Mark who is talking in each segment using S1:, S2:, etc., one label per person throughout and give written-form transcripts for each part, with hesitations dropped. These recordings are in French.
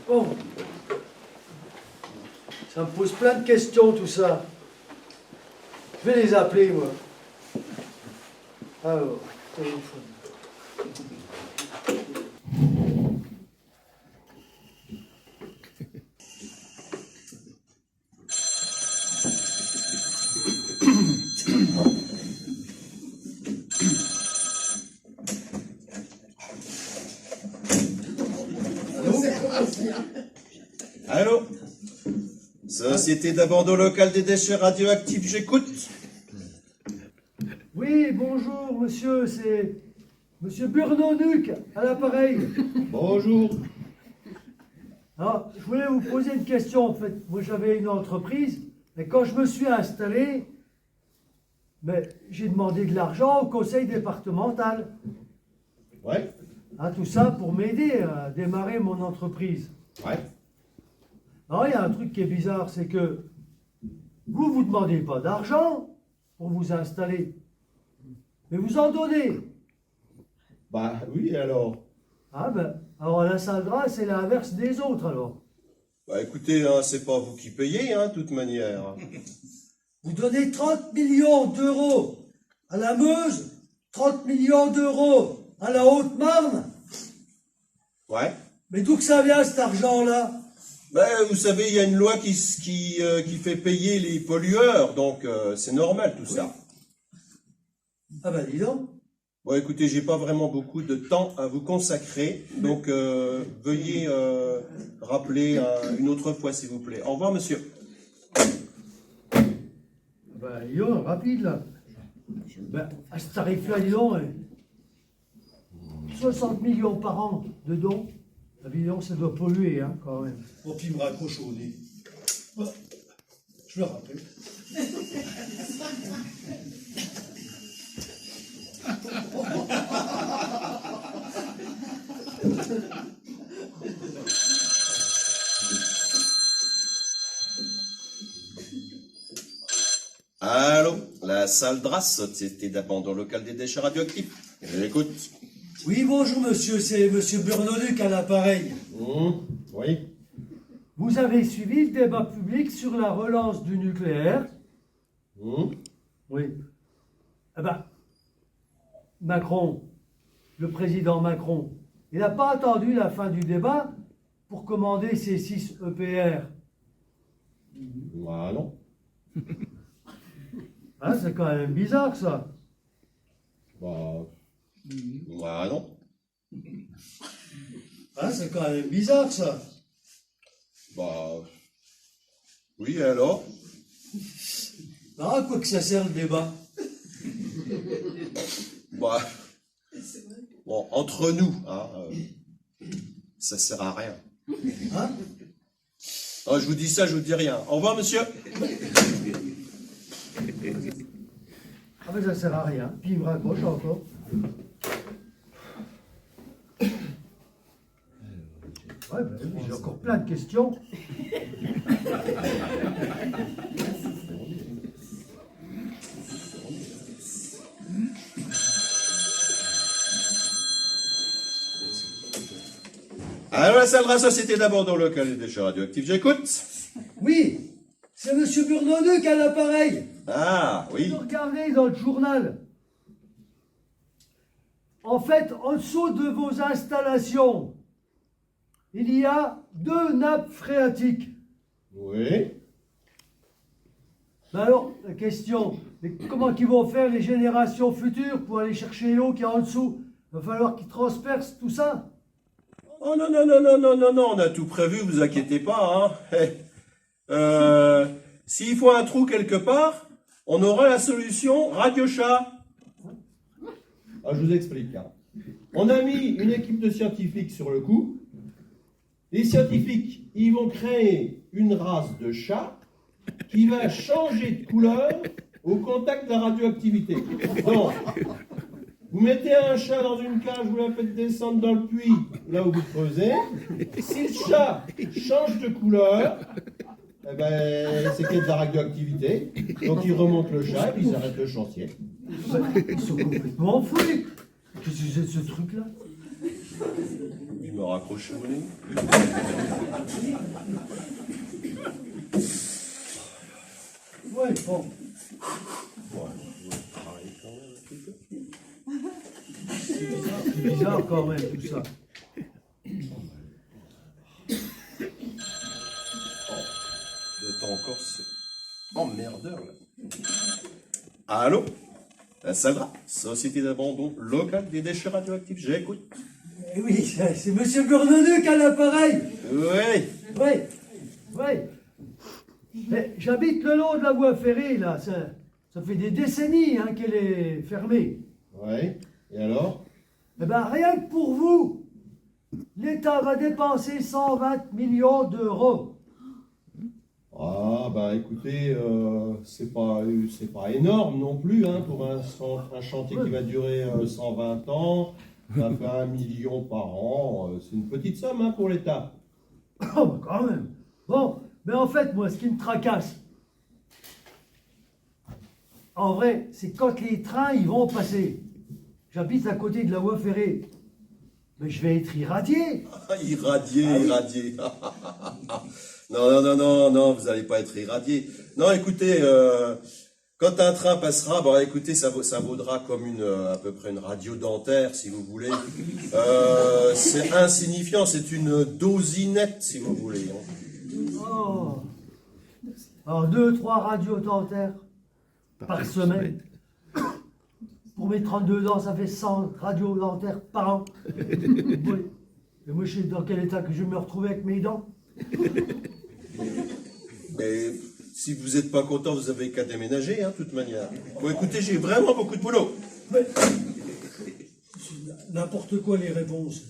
S1: Bon. Ça me pose plein de questions, tout ça. Je vais les appeler, moi. Alors, téléphone.
S2: Allô? Société d'abandon local des déchets radioactifs, j'écoute.
S1: Oui, bonjour, monsieur, c'est monsieur Burnonuc à l'appareil.
S2: Bonjour.
S1: Alors, je voulais vous poser une question, en fait. Moi, j'avais une entreprise, et quand je me suis installé, j'ai demandé de l'argent au conseil départemental.
S2: Ouais.
S1: Hein, tout ça pour m'aider à démarrer mon entreprise.
S2: Ouais.
S1: Alors, il y a un truc qui est bizarre, c'est que vous ne demandez pas d'argent pour vous installer, mais vous en donnez.
S2: Bah oui, alors.
S1: Ah alors la Saldra, c'est l'inverse des autres, alors.
S2: Bah écoutez, hein, c'est pas vous qui payez, hein, de toute manière.
S1: Vous donnez 30 millions d'euros à la Meuse, 30 millions d'euros à la Haute-Marne.
S2: Ouais.
S1: Mais d'où que ça vient, cet argent-là?
S2: Ben, vous savez, il y a une loi qui fait payer les pollueurs, donc c'est normal tout ça.
S1: Ah ben dis donc.
S2: Bon, écoutez, j'ai pas vraiment beaucoup de temps à vous consacrer, donc veuillez rappeler une autre fois, s'il vous plaît. Au revoir, monsieur.
S1: Ben dis donc, rapide là. Ben, à ce tarif-là, dis donc, 60 millions par an de dons. Évidemment, ça doit polluer, hein, quand même.
S3: Bon, puis il me raccroche au nez. Voilà. Je le rappelle.
S2: Allô, la Saldra, Société d'abandon local des déchets radioactifs. J'écoute.
S1: Oui, bonjour monsieur, c'est monsieur Burnonuc à l'appareil.
S2: Oui.
S1: Vous avez suivi le débat public sur la relance du nucléaire? Oui. Eh ben, Macron, le président Macron, il n'a pas attendu la fin du débat pour commander ces 6 EPR.
S2: Ah non.
S1: Hein, c'est quand même bizarre, ça.
S2: Bah non.
S1: Hein, c'est quand même bizarre, ça.
S2: Bah oui, alors?
S1: Ah, à quoi que ça sert le débat?
S2: Bah bon, entre nous, hein, ça sert à rien.
S1: Hein?
S2: Ah, je vous dis ça, je vous dis rien. Au revoir, monsieur.
S1: Ah, mais ça sert à rien. Puis il me raccroche encore. Ouais, ben, j'ai encore plein de questions.
S2: Alors, la Saldra, Société d'abandon local des déchets radioactifs, j'écoute.
S1: Oui, c'est monsieur Burnonuc à l'appareil.
S2: Ah, oui.
S1: Regardez dans le journal. En fait, en dessous de vos installations, il y a 2 nappes phréatiques.
S2: Oui.
S1: Mais alors, la question, mais comment qu'ils vont faire les générations futures pour aller chercher l'eau qui est en dessous? Il va falloir qu'ils transpercent tout ça.
S2: Oh non, non, non, non, non, non, non, on a tout prévu, vous inquiétez pas, hein. S'il faut un trou quelque part, on aura la solution Radio-Chat.
S4: Alors, je vous explique. Hein. On a mis une équipe de scientifiques sur le coup. Les scientifiques, ils vont créer une race de chat qui va changer de couleur au contact de la radioactivité. Donc, vous mettez un chat dans une cage, vous la faites descendre dans le puits, là où vous creusez. Si le chat change de couleur, eh ben, c'est qu'il y a de la radioactivité. Donc, ils remontent le chat et puis ils arrêtent le chantier.
S1: Ils sont complètement fous. Qu'est-ce que c'est ce truc-là?
S2: me raccrocher au nez.
S1: Ouais, bon.
S2: Ouais, je vais travailler quand même un petit peu.
S1: C'est bizarre quand même tout ça.
S2: Vous êtes encore ce emmerdeur là. Allô? La Saldra, Société d'abandon locale des déchets radioactifs, j'écoute.
S1: Eh oui, c'est Monsieur Bourdonneux qui a l'appareil.
S2: Oui.
S1: Oui, oui. Mais j'habite le long de la voie ferrée, là. Ça fait des décennies hein, qu'elle est fermée.
S4: Ouais. Et alors?
S1: Eh bien, rien que pour vous, l'État va dépenser 120 millions d'euros.
S4: Ah, bah écoutez, c'est pas énorme non plus, hein, pour un chantier qui va durer 120 ans, ça fait 1 million par an, c'est une petite somme hein, pour l'État.
S1: Oh, bah quand même. Bon, mais en fait, moi, ce qui me tracasse, en vrai, c'est quand les trains, ils vont passer. J'habite à côté de la voie ferrée. Mais je vais être irradié.
S2: Irradié,
S1: Ah oui.
S2: irradié. Non, vous n'allez pas être irradié. Non, écoutez, quand un train passera, bon, écoutez, ça vaudra comme à peu près une radio dentaire, si vous voulez. C'est insignifiant, c'est une dosinette, si vous voulez.
S1: Oh. Alors, 2-3 radios dentaires par semaine. Pour mes 32 ans, ça fait 100 radios dentaires par an. Oui. Et moi, je sais dans quel état que je vais me retrouver avec mes dents.
S2: Mais si vous n'êtes pas content, vous avez qu'à déménager, hein, de toute manière. Bon, écoutez, j'ai vraiment beaucoup de boulot.
S1: Mais... N'importe quoi les réponses.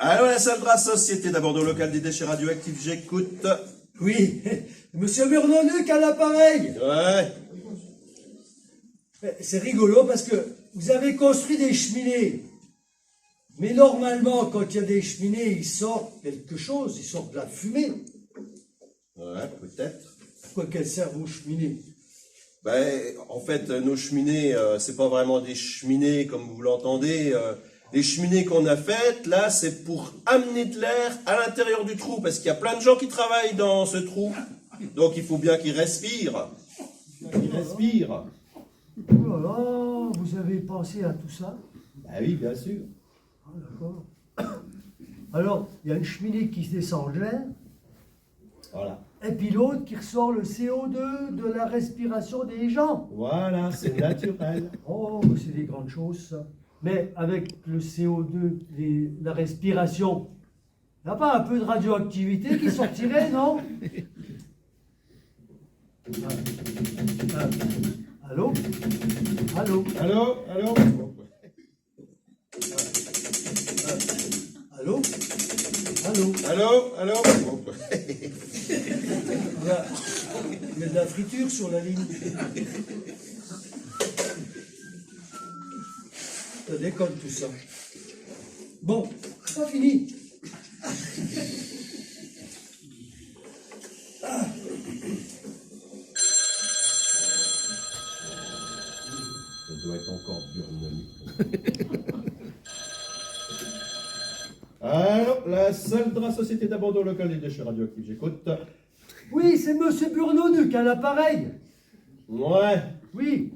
S2: Allô, la Saldra, Société d'abandon local des déchets radioactifs, j'écoute.
S1: Oui, Monsieur Bourdonneux qui a l'appareil.
S2: Ouais.
S1: C'est rigolo parce que vous avez construit des cheminées. Mais normalement, quand il y a des cheminées, il sort quelque chose, il sort de la fumée.
S2: Ouais, peut-être.
S1: À quoi qu'elles servent vos cheminées?
S2: Ben, en fait, nos cheminées, c'est pas vraiment des cheminées comme vous l'entendez. Les cheminées qu'on a faites, là, c'est pour amener de l'air à l'intérieur du trou, parce qu'il y a plein de gens qui travaillent dans ce trou. Donc, il faut bien qu'ils respirent.
S4: Il respire.
S1: Oh là là, vous avez pensé à tout ça?
S4: Bah oui, bien sûr.
S1: Ah, d'accord. Alors, il y a une cheminée qui se descend de l'air,
S4: Voilà.
S1: et puis l'autre qui ressort le CO2 de la respiration des gens.
S4: Voilà, c'est naturel.
S1: Oh, c'est des grandes choses, ça. Mais avec le CO2, la respiration, il n'y a pas un peu de radioactivité qui sortirait, non? Allô? Allô?
S4: Allô? Allô?
S1: Allô? Allô?
S2: Allô? Allô?
S1: Il y a de la friture sur la ligne. Ça déconne tout ça. Bon, c'est pas fini.
S4: Ça doit être encore Bourdonneux. Alors, la Saldra, Société d'abandon local des déchets radioactifs, j'écoute.
S1: Oui, c'est Monsieur Bourdonneux qui a l'appareil.
S4: Ouais.
S1: Oui.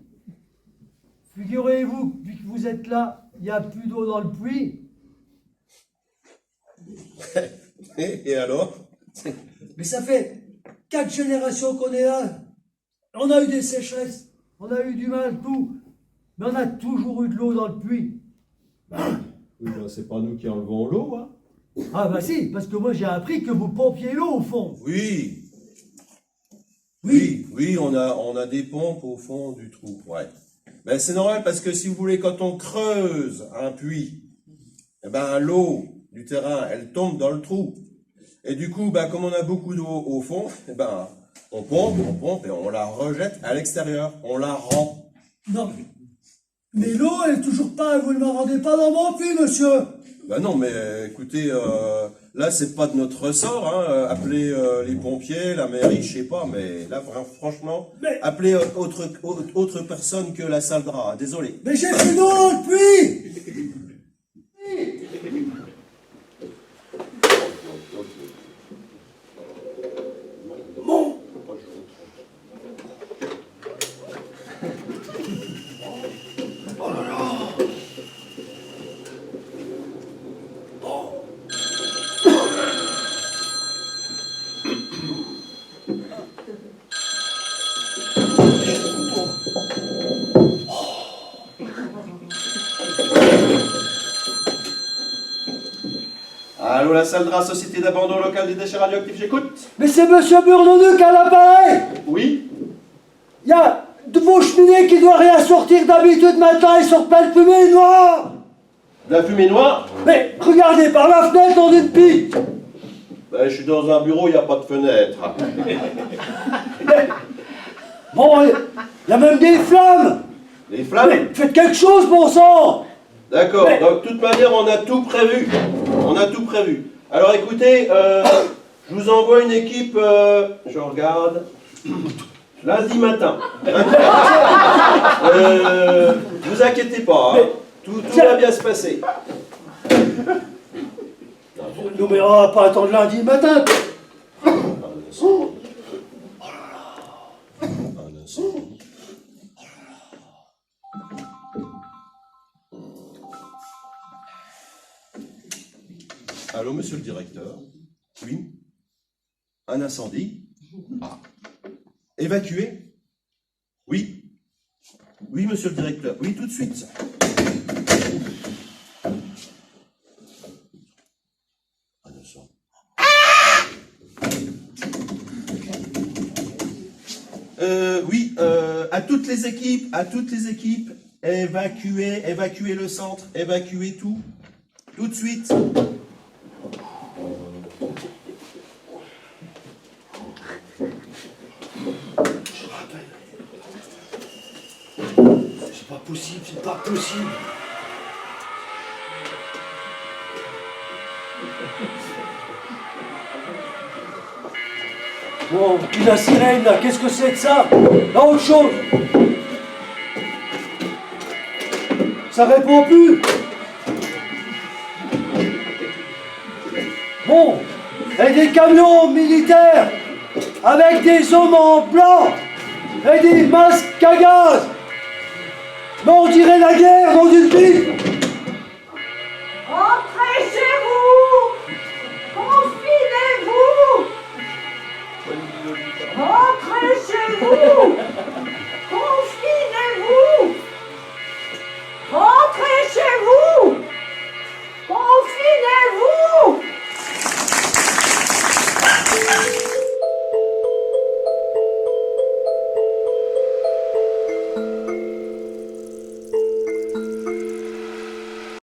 S1: Figurez-vous, depuis que vous êtes là, il n'y a plus d'eau dans le puits.
S2: Et alors?
S1: Mais ça fait 4 générations qu'on est là. On a eu des sécheresses, on a eu du mal, tout. Mais on a toujours eu de l'eau dans le puits.
S4: Oui, ben, c'est pas nous qui enlevons l'eau, hein.
S1: Ah bah si, parce que moi j'ai appris que vous pompiez l'eau au fond.
S2: Oui. Oui, on a des pompes au fond du trou, ouais. Ben, c'est normal parce que si vous voulez, quand on creuse un puits, eh ben, l'eau du terrain, elle tombe dans le trou. Et du coup, ben, comme on a beaucoup d'eau au fond, eh ben, on pompe et on la rejette à l'extérieur. On la rend.
S1: Non. Mais l'eau, elle est toujours pas, vous ne me rendez pas dans mon puits, monsieur.
S2: Ben non, mais écoutez, là, c'est pas de notre ressort, hein. Appelez les pompiers, la mairie, je sais pas, mais là, franchement,
S1: Mais-
S2: appelez autre personne que la salle de rat. Désolé.
S1: Mais j'ai plus d'eau dans le puits. Bon.
S2: Allô, la salle de rat, Société d'abandon local des déchets radioactifs, j'écoute.
S1: Mais c'est monsieur Bourdonneux qui a l'appareil.
S2: Oui.
S1: Il y a de vos cheminées qui doivent rien sortir d'habitude maintenant, ils sortent plein de fumée noire.
S2: De la fumée noire.
S1: Mais regardez par la fenêtre dans une pipe.
S2: Ben, je suis dans un bureau, il n'y a pas de fenêtre.
S1: Bon, il y a même des flammes.
S2: Les flammes.
S1: Mais faites quelque chose, bon sang.
S2: D'accord,
S1: Mais-
S2: donc de toute manière, on a tout prévu. On a tout prévu. Alors écoutez, je vous envoie une équipe, je regarde, lundi matin. Vous inquiétez pas, hein. Tout va bien se passer.
S1: Non mais on va pas attendre lundi matin.
S2: Un instant. Un instant. Allô, monsieur le directeur? Oui? Un incendie? Ah. Évacué? Oui? Oui, monsieur le directeur. Oui, tout de suite. Un instant. Oui, à toutes les équipes, évacuez le centre, évacuez tout de suite.
S1: C'est pas possible, c'est pas possible. Bon, puis la sirène là, qu'est-ce que c'est que ça? Là, autre chose. Ça répond plus. Bon, et des camions militaires avec des hommes en blanc et des masques à gaz. Mais on dirait la guerre dans une ville.
S5: Entrez chez